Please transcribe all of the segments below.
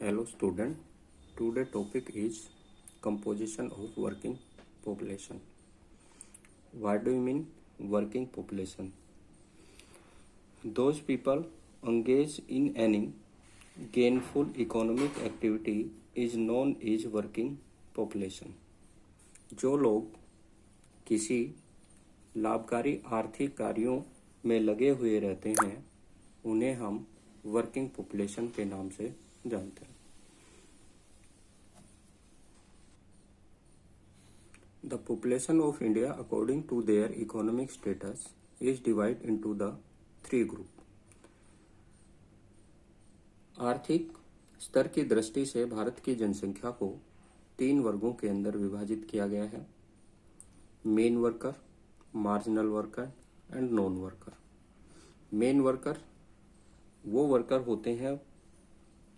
Hello student, today topic is composition of working population. What do you mean working population? Those people engaged in any gainful economic activity is known as working population. जो लोग किसी लाभकारी आर्थिक कार्यों में लगे हुए रहते हैं उन्हें हम वर्किंग पॉपुलेशन के नाम से जानते हैं. The population of India according to their economic status is divided into the three group. आर्थिक स्तर की दृष्टि से भारत की जनसंख्या को तीन वर्गों के अंदर विभाजित किया गया है. Main worker, marginal worker and non worker. Main worker वो वर्कर होते हैं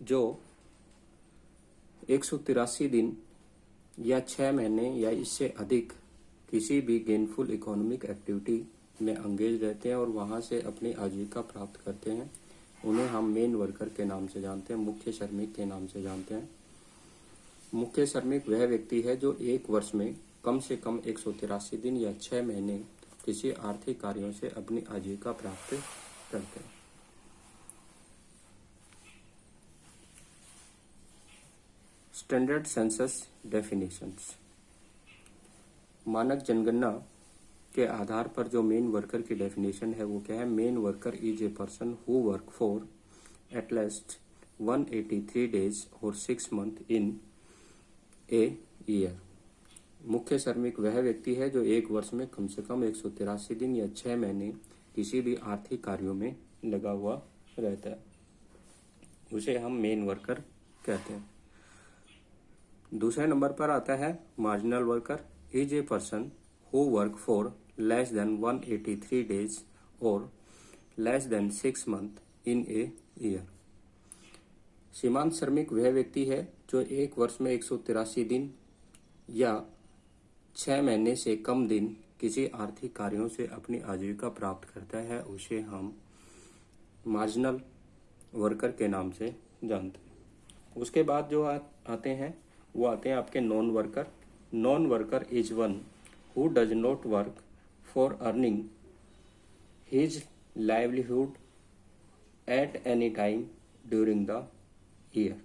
जो 183 दिन या 6 महीने या इससे अधिक किसी भी गेनफुल इकोनॉमिक एक्टिविटी में एंगेज रहते हैं और वहां से अपनी आजीविका प्राप्त करते हैं. उन्हें हम मेन वर्कर के नाम से जानते हैं, मुख्य श्रमिक के नाम से जानते हैं. मुख्य श्रमिक वह व्यक्ति है जो एक वर्ष में कम से कम 183 दिन या 6 महीने किसी आर्थिक कार्यों से अपनी आजीविका प्राप्त करते हैं. Standard census definitions. मानक जनगणना के आधार पर जो मेन वर्कर की डेफिनेशन है वो क्या है? Main worker is a person who work for at least 183 days और 6 मंथ इन ए ईयर. मुख्य श्रमिक वह व्यक्ति है जो एक वर्ष में कम से कम 183 दिन या 6 महीने किसी भी आर्थिक कार्यों में लगा हुआ रहता है, उसे हम मेन वर्कर कहते हैं. दूसरे नंबर पर आता है marginal worker. Is a person who work for less than 183 days और less than 6 month in a year. सीमांत श्रमिक वह व्यक्ति है जो एक वर्ष में 183 दिन या 6 महीने से कम दिन किसी आर्थिक कार्यों से अपनी आजीविका प्राप्त करता है, उसे हम मार्जिनल वर्कर के नाम से जानते हैं. उसके बाद जो आते हैं वो आते हैं आपके non worker. Non worker is one who does not work for earning his livelihood at any time during the year.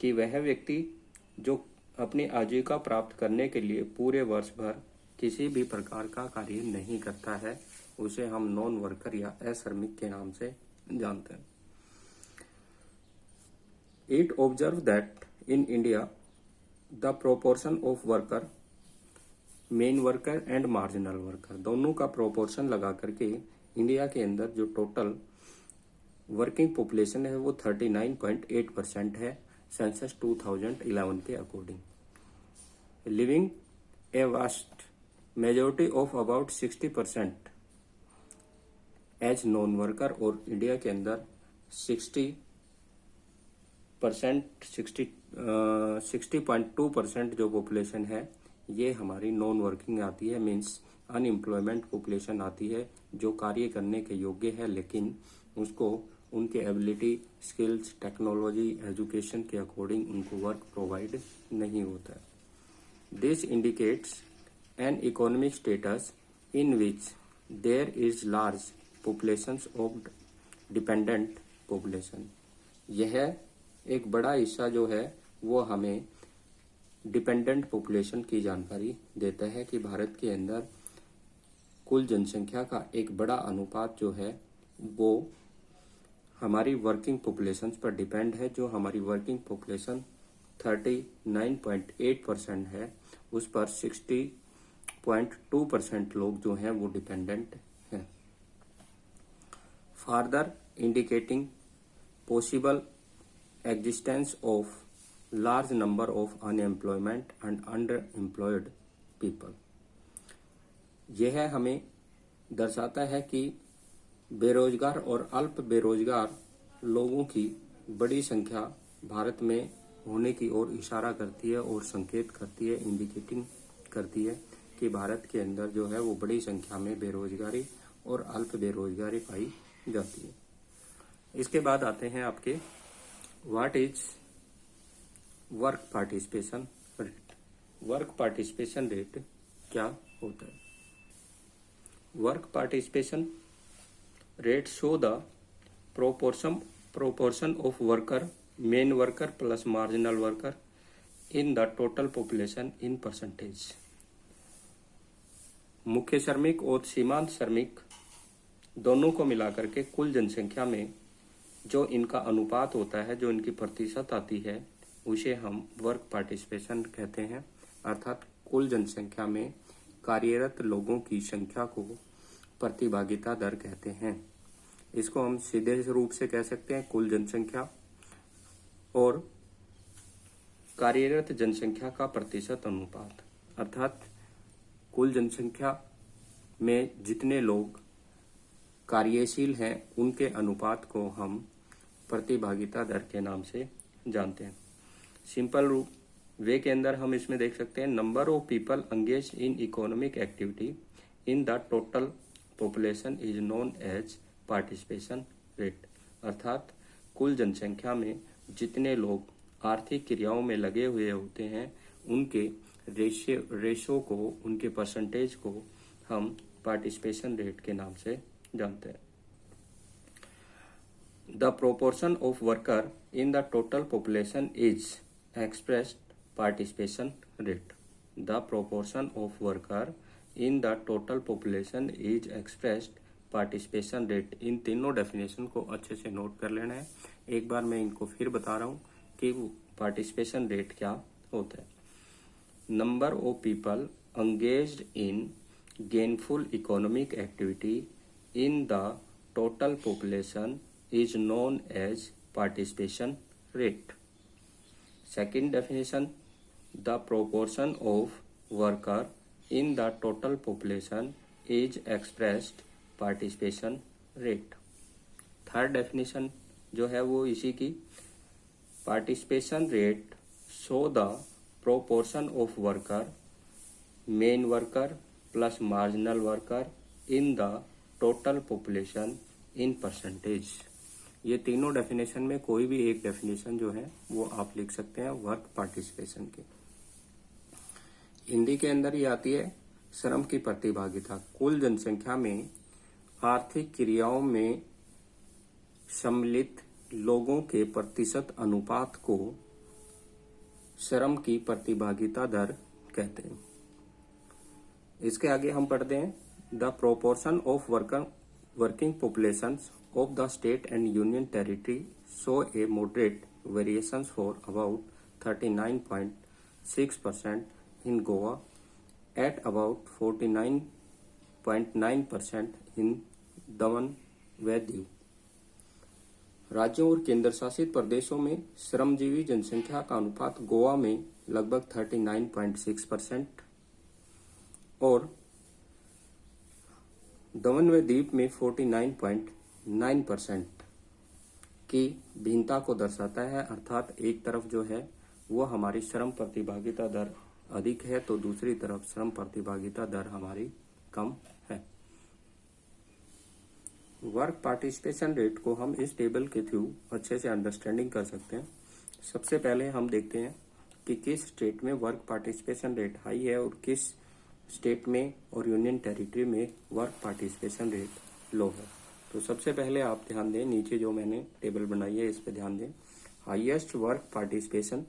कि वह व्यक्ति जो अपनी आजीविका प्राप्त करने के लिए पूरे वर्ष भर किसी भी प्रकार का कार्य नहीं करता है, उसे हम नॉन वर्कर या अश्रमिक के नाम से जानते हैं. It observed that in India the proportion of worker, main worker and marginal worker दोनों का प्रोपोर्शन लगा करके इंडिया के अंदर जो टोटल वर्किंग पॉपुलेशन है वो 39.8% है सेंसस 2011 के according. Living a vast majority of about 60% as non worker. और इंडिया के अंदर 60.2% जो पॉपुलेशन है ये हमारी नॉन वर्किंग आती है, मीन्स अनएम्प्लॉयमेंट पॉपुलेशन आती है जो कार्य करने के योग्य है लेकिन उसको उनके एबिलिटी, स्किल्स, टेक्नोलॉजी, एजुकेशन के अकॉर्डिंग उनको वर्क प्रोवाइड नहीं होता है. This indicates an economic status in which there is large populations of dependent population. यह एक बड़ा हिस्सा जो है वो हमें डिपेंडेंट पॉपुलेशन की जानकारी देता है कि भारत के अंदर कुल जनसंख्या का एक बड़ा अनुपात जो है वो हमारी वर्किंग पॉपुलेशन पर डिपेंड है. जो हमारी वर्किंग पॉपुलेशन 39.8% है उस पर 60.2% लोग जो हैं वो डिपेंडेंट हैं. Further indicating possible existence of large number of unemployment and underemployed people. यह हमें दर्शाता है कि बेरोजगार और अल्प बेरोजगार लोगों की बड़ी संख्या भारत में होने की ओर इशारा करती है और संकेत करती है, इंडिकेटिंग करती है कि भारत के अंदर जो है वो बड़ी संख्या में बेरोजगारी और अल्प बेरोजगारी पाई जाती है. इसके बाद आते हैं आपके what is work participation rate. Work participation rate क्या होता है? Work participation rate show the proportion of worker, main worker plus marginal worker in the total population in percentage। मुख्य श्रमिक और सीमांत श्रमिक दोनों को मिलाकर के कुल जनसंख्या में जो इनका अनुपात होता है, जो इनकी प्रतिशत आती है, उसे हम वर्क पार्टिसिपेशन कहते हैं। अर्थात कुल जनसंख्या में कार्यरत लोगों की संख्या को प्रतिभागिता दर कहते हैं। इसको हम सीधे रूप से कह सकते हैं कुल जनसंख्या और कार्यरत जनसंख्या का प्रतिशत अनुपात। अर्थात कुल जनसंख्या में जितने लोग कार्यशील हैं उनके अनुपात को हम प्रतिभागिता दर के नाम से जानते हैं। सिंपल रूप वे के अंदर हम इसमें देख सकते हैं number of people engage in economic activity in the total population is known as participation rate. अर्थात कुल जनसंख्या में जितने लोग आर्थिक क्रियाओं में लगे हुए होते हैं उनके रेशो को, उनके परसेंटेज को हम पार्टिसिपेशन रेट के नाम से जानते हैं। The proportion of worker in the total population is expressed participation rate. The proportion of worker in the total population is expressed participation rate. इन तीनों डेफिनेशन को अच्छे से नोट कर लेना है। एक बार मैं इनको फिर बता रहा हूँ कि पार्टिसिपेशन रेट क्या होता है। Number of people engaged in gainful economic activity in the total population is known as participation rate. Second definition, the proportion of worker in the total population is expressed participation rate. Third definition जो है वो इसी की, participation rate show the proportion of worker, main worker plus marginal worker in the total population in percentage. ये तीनों definition में कोई भी एक डेफिनेशन जो है वो आप लिख सकते हैं वर्क पार्टिसिपेशन की। हिंदी के अंदर ये आती है श्रम की प्रतिभागिता। कुल जनसंख्या में आर्थिक क्रियाओं में सम्मिलित लोगों के प्रतिशत अनुपात को श्रम की प्रतिभागिता दर कहते हैं। इसके आगे हम पढ़ते हैं the proportion of working populations of the state and union territory show A moderate variations for about 39.6% in Goa, at about 49.9% इन दमन व दीव। राज्यों और केंद्र शासित प्रदेशों में श्रमजीवी जनसंख्या का अनुपात गोवा में लगभग 39.6% और दमन व दीव में 49.9% की भिन्नता को दर्शाता है। अर्थात एक तरफ जो है वो हमारी श्रम प्रतिभागिता दर अधिक है तो दूसरी तरफ श्रम प्रतिभागिता दर हमारी कम है। वर्क पार्टिसिपेशन रेट को हम इस टेबल के थ्रू अच्छे से अंडरस्टैंडिंग कर सकते हैं। सबसे पहले हम देखते हैं कि किस स्टेट में वर्क पार्टिसिपेशन रेट हाई है और किस स्टेट में और यूनियन टेरिटरी में वर्क पार्टिसिपेशन रेट लो है। तो सबसे पहले आप ध्यान दें, नीचे जो मैंने टेबल बनाई है इस पे ध्यान दें। Highest work participation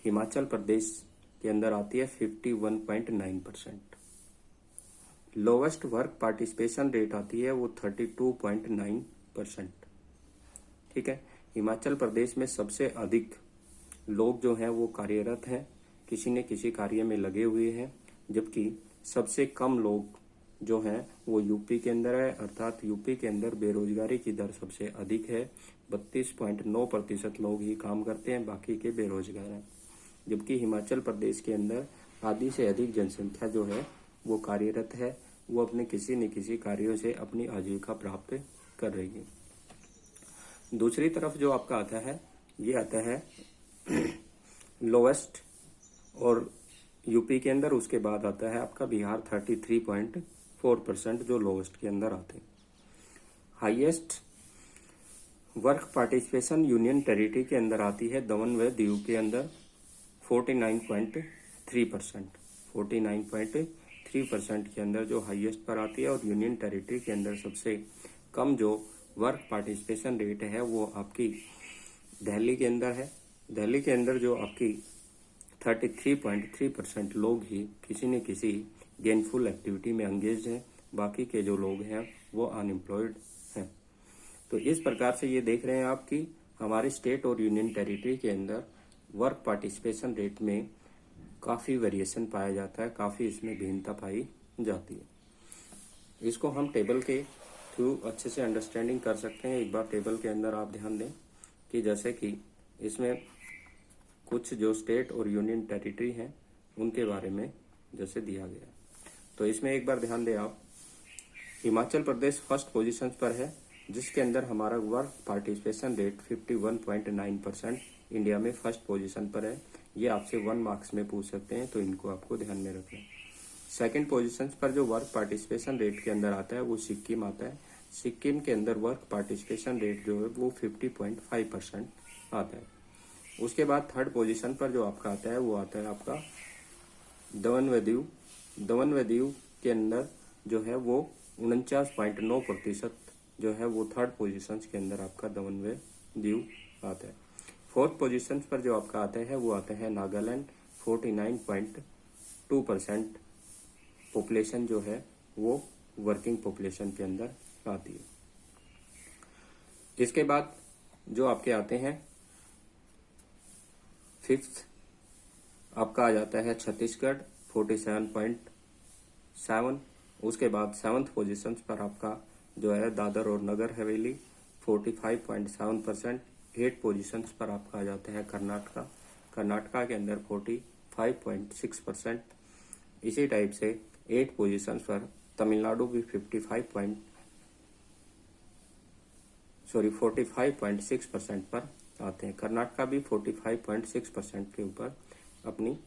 Himachal Pradesh के अंदर आती है 51.9%। लोवेस्ट वर्क पार्टिसिपेशन रेट आती है वो 32.9%। ठीक है, हिमाचल प्रदेश में सबसे अधिक लोग जो हैं वो कार्यरत हैं, किसी न किसी कार्य में लगे हुए हैं, जबकि सबसे कम लोग जो हैं वो यूपी के अंदर है। अर्थात यूपी के अंदर बेरोजगारी की दर सबसे अधिक है, 32.9% लोग ही काम करते हैं, बाकी के बेरोजगार हैं। जबकि हिमाचल प्रदेश के अंदर आधी से अधिक जनसंख्या जो है वो कार्यरत है, वो अपने किसी न किसी कार्यों से अपनी आजीविका प्राप्त कर रही है। दूसरी तरफ जो आपका आता है ये आता है लोवेस्ट और यूपी के अंदर, उसके बाद आता है आपका बिहार 33.4% जो लोवेस्ट के अंदर आते हैं। Highest work participation union territory के अंदर आती है दमन व दीव के अंदर 49.3%। 49.3% के अंदर जो हाईएस्ट पर आती है, और यूनियन टेरिटरी के अंदर सबसे कम जो वर्क पार्टिसिपेशन रेट है वो आपकी दिल्ली के अंदर है। दिल्ली के अंदर जो आपकी 33.3% लोग ही किसी न किसी गेनफुल एक्टिविटी में एंगेज हैं, बाकी के जो लोग हैं वो अनएम्प्लॉयड हैं। तो इस प्रकार से ये देख रहे हैं आप कि हमारे स्टेट और यूनियन टेरिटरी के अंदर वर्क पार्टिसिपेशन रेट में काफ़ी वेरिएशन पाया जाता है, काफ़ी इसमें भिन्नता पाई जाती है। इसको हम टेबल के थ्रू अच्छे से अंडरस्टैंडिंग कर सकते हैं। एक बार टेबल के अंदर आप ध्यान दें कि जैसे कि इसमें कुछ जो स्टेट और यूनियन टेरिटरी हैं उनके बारे में जैसे दिया गया है। तो इसमें एक बार ध्यान दें आप, हिमाचल प्रदेश फर्स्ट पोजीशन पर है, जिसके अंदर हमारा वर्क पार्टिसिपेशन रेट 51.9% इंडिया में फर्स्ट पोजीशन पर है। ये आपसे 1 मार्क्स में पूछ सकते हैं, तो इनको आपको ध्यान में रखना है। सेकंड पोजीशन पर जो वर्क पार्टिसिपेशन रेट के अंदर आता है वो सिक्किम आता है। सिक्किम के अंदर वर्क पार्टिसिपेशन रेट जो है वो 50.5% आता है। उसके बाद थर्ड पोजीशन पर जो आपका आता है वो आता है आपका दमन व दीव। दमन व दीव के अंदर जो है वो 49.9% जो है वो थर्ड पोजीशन के अंदर आपका दमन व दीव आता है। फोर्थ पोजीशन पर जो आपका आता है वो आता है नागालैंड। 49.2% पॉपुलेशन जो है वो वर्किंग पॉपुलेशन के अंदर आती है। इसके बाद जो आपके आते हैं फिफ्थ आपका आ जाता है छत्तीसगढ़ 47.7। उसके बाद सेवंथ पोजीशन पर आपका जो है दादर और नगर हवेली 45.7%। 8 पोजीशन पर आपका आ जाता है कर्नाटका। कर्नाटका के अंदर 45.6%। इसी टाइप से 8 पोजीशन पर तमिलनाडु भी 45.6% पर आते हैं। कर्नाटका भी 45.6% के ऊपर अपनी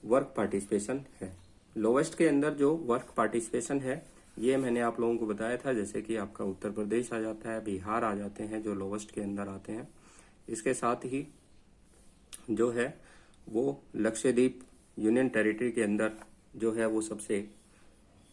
वर्क पार्टिसिपेशन है। लोवेस्ट के अंदर जो वर्क पार्टिसिपेशन है ये मैंने आप लोगों को बताया था, जैसे कि आपका उत्तर प्रदेश आ जाता है, बिहार आ जाते हैं जो लोवेस्ट के अंदर आते हैं। इसके साथ ही जो है वो लक्षद्वीप यूनियन टेरिटरी के अंदर जो है वो सबसे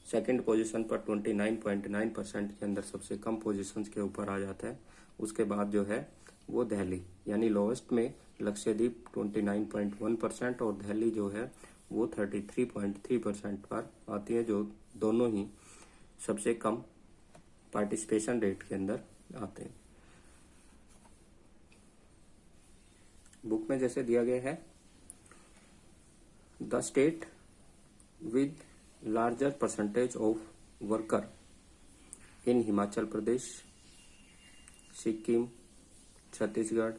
सेकंड पोजीशन पर 29.9% के अंदर सबसे कम पोजीशंस के ऊपर आ जाता है। उसके बाद जो है वो दिल्ली, यानी लोवेस्ट में लक्षद्वीप 29.1% और दिल्ली जो है वो 33.3% पर आती है, जो दोनों ही सबसे कम पार्टिसिपेशन रेट के अंदर आते हैं। बुक में जैसे दिया गया है, the state with larger percentage of worker in Himachal Pradesh, Sikkim, Chhattisgarh,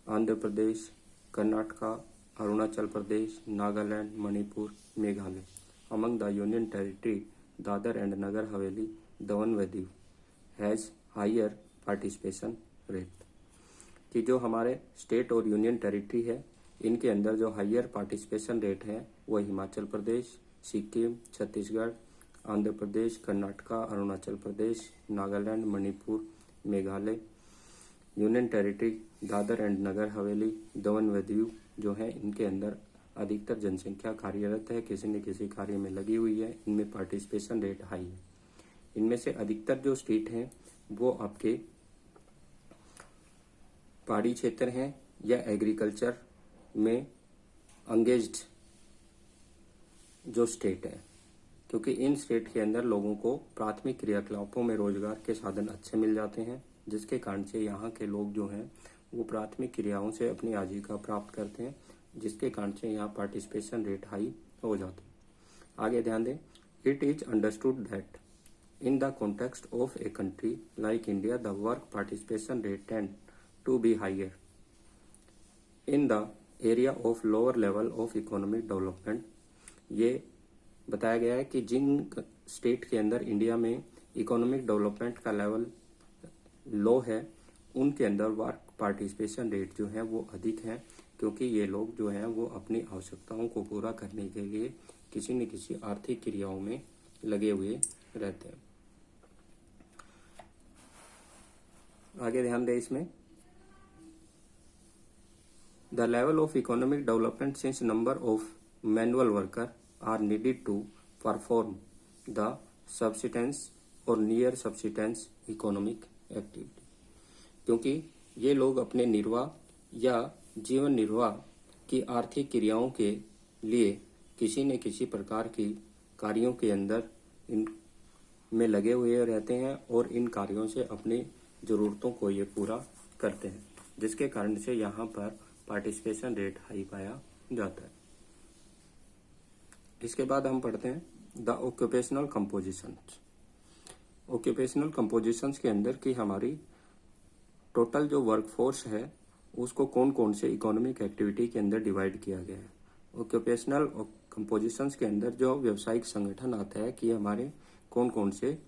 Andhra Pradesh, Karnataka, Arunachal Pradesh, Nagaland, Manipur, Meghalaya. Among the union territory Dadra and Nagar Haveli, Daman व Diu has higher participation rate. कि जो हमारे स्टेट और यूनियन टेरिटरी है इनके अंदर जो हायर पार्टिसिपेशन रेट है वो Himachal Pradesh, Sikkim, Chhattisgarh, Andhra Pradesh, Karnataka, Arunachal Pradesh, Nagaland, Manipur, Meghalaya, union territory Dadra and Nagar Haveli, Daman व दीव जो है इनके अंदर अधिकतर जनसंख्या कार्यरत है, किसी न किसी कार्य में लगी हुई है। इनमें पार्टिसिपेशन रेट हाई है। इनमें से अधिकतर जो स्टेट हैं वो आपके पहाड़ी क्षेत्र हैं या एग्रीकल्चर में एंगेज्ड जो स्टेट है, क्योंकि इन स्टेट के अंदर लोगों को प्राथमिक क्रियाकलापों में रोजगार के साधन अच्छे मिल जाते हैं, जिसके कारण से यहाँ के लोग जो हैं वो प्राथमिक क्रियाओं से अपनी आजीविका प्राप्त करते हैं, जिसके कारण से यहाँ पार्टिसिपेशन रेट हाई हो जाता है। आगे ध्यान दें, it is understood that in the context of a country like India the work participation rate tend to be higher in the area of lower level of economic development. ये बताया गया है कि जिन स्टेट के अंदर इंडिया में economic development का level low है उनके अंदर वर्क पार्टिसिपेशन रेट जो है वो अधिक है, क्योंकि ये लोग जो हैं वो अपनी आवश्यकताओं को पूरा करने के लिए किसी न किसी आर्थिक क्रियाओं में लगे हुए रहते हैं। आगे ध्यान दें, इसमें the level of economic development since number of manual worker are needed to perform the subsistence और नियर सब्सिटेंस इकोनॉमिक एक्टिविटी, क्योंकि ये लोग अपने निर्वाह या जीवन निर्वाह की आर्थिक क्रियाओं के लिए किसी न किसी प्रकार की कार्यों के अंदर इन में लगे हुए रहते हैं और इन कार्यों से अपनी ज़रूरतों को ये पूरा करते हैं, जिसके कारण से यहाँ पर पार्टिसिपेशन रेट हाई पाया जाता है। इसके बाद हम पढ़ते हैं the occupational compositions. Occupational compositions के अंदर की हमारी टोटल जो वर्कफोर्स है उसको कौन कौन से इकोनॉमिक एक्टिविटी के अंदर डिवाइड किया गया है। ऑक्यूपेशनल कंपोजिशंस के अंदर जो व्यावसायिक संगठन आता है कि हमारे कौन कौन से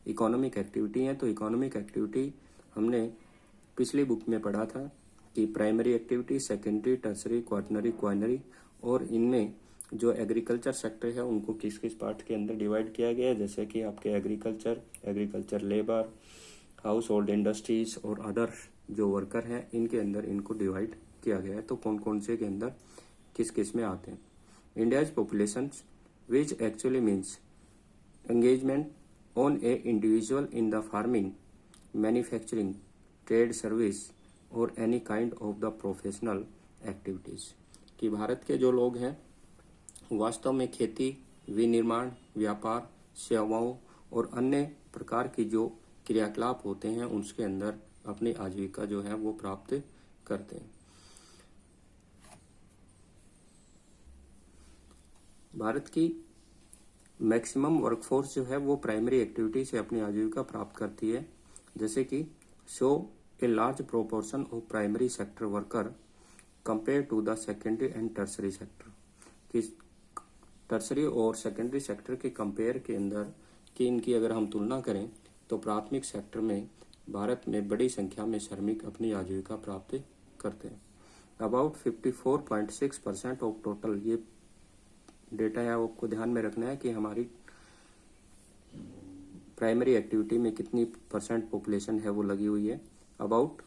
इकोनॉमिक एक्टिविटी हैं। तो इकोनॉमिक एक्टिविटी हमने पिछली बुक में पढ़ा था कि primary activity, secondary, tertiary, quaternary, quinary, और इनमें जो एग्रीकल्चर सेक्टर है उनको किस किस पार्ट के अंदर डिवाइड किया गया है, जैसे कि आपके agriculture labour, house hold industries और अदर जो वर्कर हैं इनके अंदर इनको डिवाइड किया गया है। तो कौन कौन से के अंदर किस किस में आते हैं। India's population which actually means engagement on a individual in the farming, manufacturing, trade, service or any kind of the professional activities, कि भारत के जो लोग हैं वास्तव में खेती, विनिर्माण, व्यापार, सेवाओं और अन्य प्रकार की जो क्रियाकलाप होते हैं उसके अंदर अपनी आजीविका जो है वो प्राप्त करते हैं। भारत की मैक्सिमम वर्कफोर्स जो है वो प्राइमरी एक्टिविटी से अपनी आजीविका प्राप्त करती है, जैसे कि show a large proportion of primary sector worker compare to the secondary and tertiary sector, कि टर्सरी और सेकेंडरी सेक्टर के कंपेयर के अंदर कि इनकी अगर हम तुलना करें तो प्राथमिक सेक्टर में भारत में बड़ी संख्या में श्रमिक अपनी आजीविका प्राप्त करते हैं। अबाउट 54.6% ऑफ टोटल, ये डेटा है आपको ध्यान में रखना है कि हमारी प्राइमरी एक्टिविटी में कितनी परसेंट पॉपुलेशन है वो लगी हुई है। About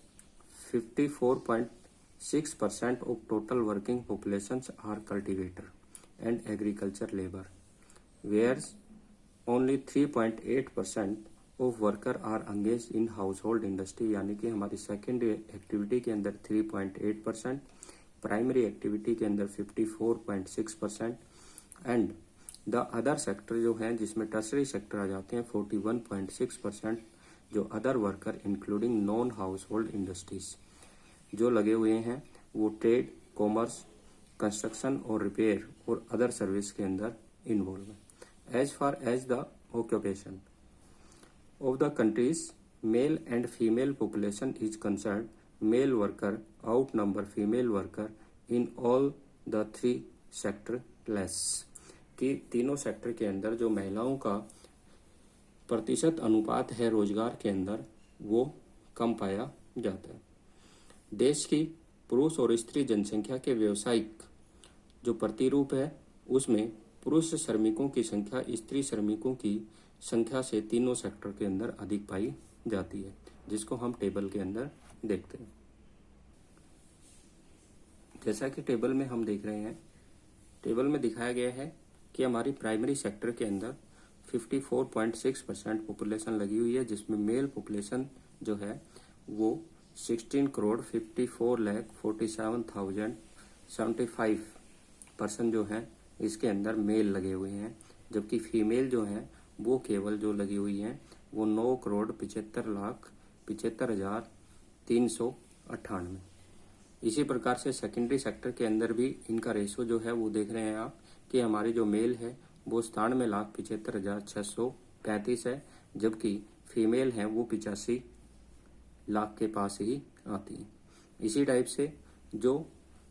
54.6% of total working population are cultivator and agriculture labour, whereas only 3.8% of worker are engage in household industry, यानी कि हमारी सेकेंडरी एक्टिविटी के अंदर 3.8%, प्राइमरी एक्टिविटी के अंदर 54.6% एंड द अदर सेक्टर जो हैं जिसमें टर्सरी सेक्टर आ जाते हैं 41.6%, जो other worker including non household industries जो लगे हुए हैं वो ट्रेड, कॉमर्स, कंस्ट्रक्शन और रिपेयर और अदर सर्विस के अंदर इन्वॉल्व है। As far as the occupation of the country's male and female population is concern, male worker outnumber female worker in all the three sector less, कि तीनों sector के अंदर जो महिलाओं का प्रतिशत अनुपात है रोजगार के अंदर वो कम पाया जाता है। देश की पुरुष और स्त्री जनसंख्या के व्यावसायिक जो प्रतिरूप है उसमें पुरुष श्रमिकों की संख्या स्त्री श्रमिकों की संख्या से तीनों सेक्टर के अंदर अधिक पाई जाती है, जिसको हम टेबल के अंदर देखते हैं। जैसा कि टेबल में हम देख रहे हैं, टेबल में दिखाया गया है कि हमारी प्राइमरी सेक्टर के अंदर 54.6% पॉपुलेशन लगी हुई है, जिसमें मेल पॉपुलेशन जो है वो 16,54,47,075% जो है इसके अंदर मेल लगे हुए हैं, जबकि फीमेल जो है वो केवल जो लगी हुई हैं वो 9,75,75,398। इसी प्रकार से सेकेंडरी सेक्टर के अंदर भी इनका रेशो जो है वो देख रहे हैं आप कि हमारी जो मेल है वो 97,75,635 है, जबकि फीमेल हैं वो 85 लाख के पास ही आती है। इसी टाइप से जो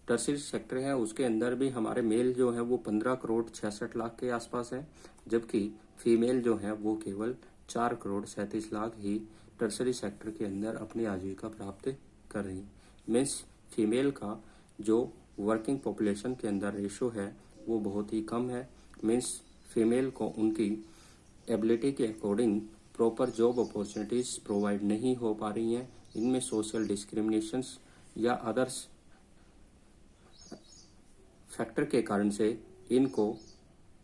टर्सरी सेक्टर है उसके अंदर भी हमारे मेल जो है वो 15,66,00,000 के आसपास है, जबकि फीमेल जो है वो केवल 4,37,00,000 ही टर्सरी सेक्टर के अंदर अपनी आजीविका प्राप्त कर रही है। मीन्स फीमेल का जो वर्किंग पॉपुलेशन के अंदर रेशो है वो बहुत ही कम है। मीन्स फीमेल को उनकी एबिलिटी के according proper job opportunities provide नहीं हो पा रही हैं। इनमें सोशल डिस्क्रिमिनेशंस या अदर्स फैक्टर के कारण से इनको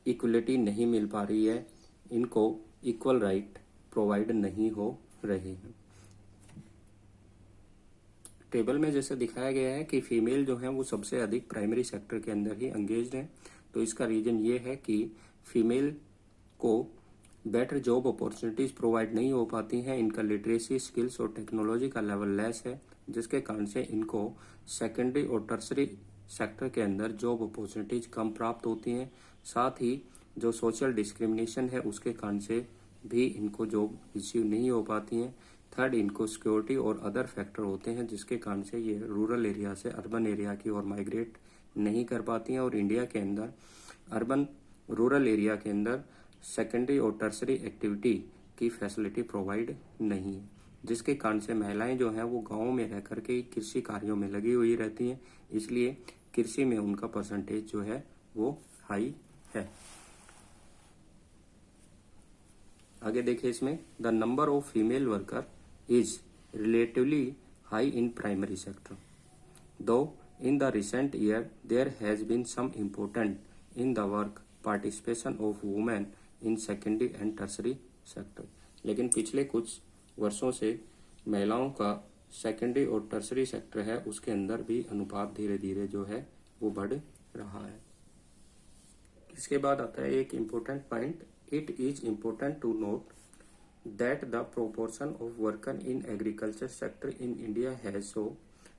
इक्वलिटी नहीं मिल पा रही है, इनको इक्वल राइट प्रोवाइड नहीं हो रहे हैं। टेबल में जैसे दिखाया गया है कि फीमेल जो है वो सबसे अधिक प्राइमरी सेक्टर के अंदर ही एंगेज्ड है। तो इसका रीजन ये है कि फीमेल को बेटर जॉब अपॉर्चुनिटीज प्रोवाइड नहीं हो पाती हैं, इनका लिटरेसी स्किल्स और टेक्नोलॉजी का लेवल लेस है, जिसके कारण से इनको सेकेंडरी और टर्सरी सेक्टर के अंदर जॉब अपॉर्चुनिटीज कम प्राप्त होती हैं। साथ ही जो सोशल डिस्क्रिमिनेशन है उसके कारण से भी इनको जॉब रिसीव नहीं हो पाती हैं। थर्ड, इनको सिक्योरिटी और अदर फैक्टर होते हैं जिसके कारण से ये रूरल एरिया से अर्बन एरिया की ओर माइग्रेट नहीं कर पाती हैं। और इंडिया के अंदर अर्बन रूरल एरिया के अंदर सेकेंडरी और टर्सरी एक्टिविटी की फैसिलिटी प्रोवाइड नहीं है, जिसके कारण से महिलाएं जो हैं वो गाँव में रह करके कृषि कार्यों में लगी हुई रहती हैं, इसलिए कृषि में उनका परसेंटेज जो है वो हाई है। आगे देखिए इसमें, the number of female worker is relatively high in primary sector, though in the recent year there has been some important in the work participation of women in secondary and tertiary sector। लेकिन पिछले कुछ वर्षों से महिलाओं का secondary और tertiary sector है उसके अंदर भी अनुपात धीरे धीरे जो है वो बढ़ रहा है। इसके बाद आता है एक important point, it is important to note that the proportion of worker in agriculture sector in India has shown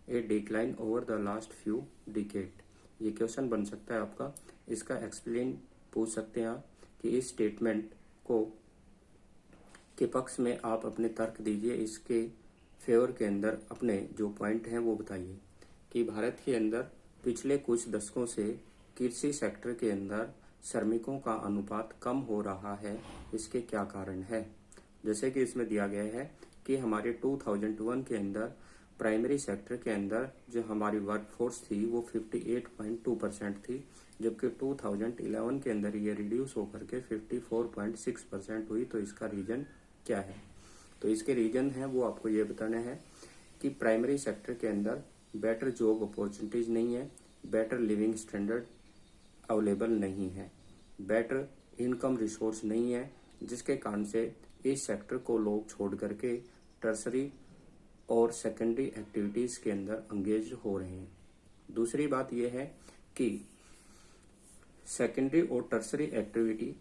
a decline over the last few decade। ये क्वेश्चन बन सकता है आपका, इसका एक्सप्लेन पूछ सकते हैं आप कि इस स्टेटमेंट को के पक्ष में आप अपने तर्क दीजिए, इसके फेवर के अंदर अपने जो पॉइंट हैं वो बताइए कि भारत के अंदर पिछले कुछ दशकों से कृषि सेक्टर के अंदर श्रमिकों का अनुपात कम हो रहा है, इसके क्या कारण है। जैसे कि इसमें दिया गया है कि हमारे 2001 के अंदर प्राइमरी सेक्टर के अंदर जो हमारी वर्कफोर्स थी वो 58.2% थी, जबकि 2011 के अंदर ये रिड्यूस होकर के 54.6% हुई। तो इसका रीजन क्या है, तो इसके रीजन है वो आपको ये बताना है कि प्राइमरी सेक्टर के अंदर बेटर जॉब अपॉर्चुनिटीज नहीं है, बेटर लिविंग स्टैंडर्ड अवेलेबल नहीं है, बेटर इनकम रिसोर्स नहीं है, जिसके कारण से इस सेक्टर को लोग छोड़ करके टर्सरी और सेकेंडरी एक्टिविटीज के अंदर एंगेज हो रहे हैं। दूसरी बात यह है कि सेकेंडरी और टर्सरी एक्टिविटी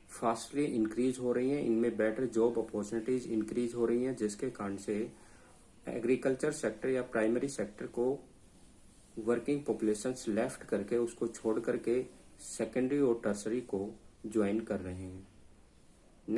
फास्टली इंक्रीज हो रही हैं, इनमें बेटर जॉब अपॉर्चुनिटीज इंक्रीज हो रही हैं, जिसके कारण से एग्रीकल्चर सेक्टर या प्राइमरी सेक्टर को वर्किंग पॉपुलेशंस लेफ्ट करके उसको छोड़ करके सेकेंडरी और टर्सरी को ज्वाइन कर रहे हैं।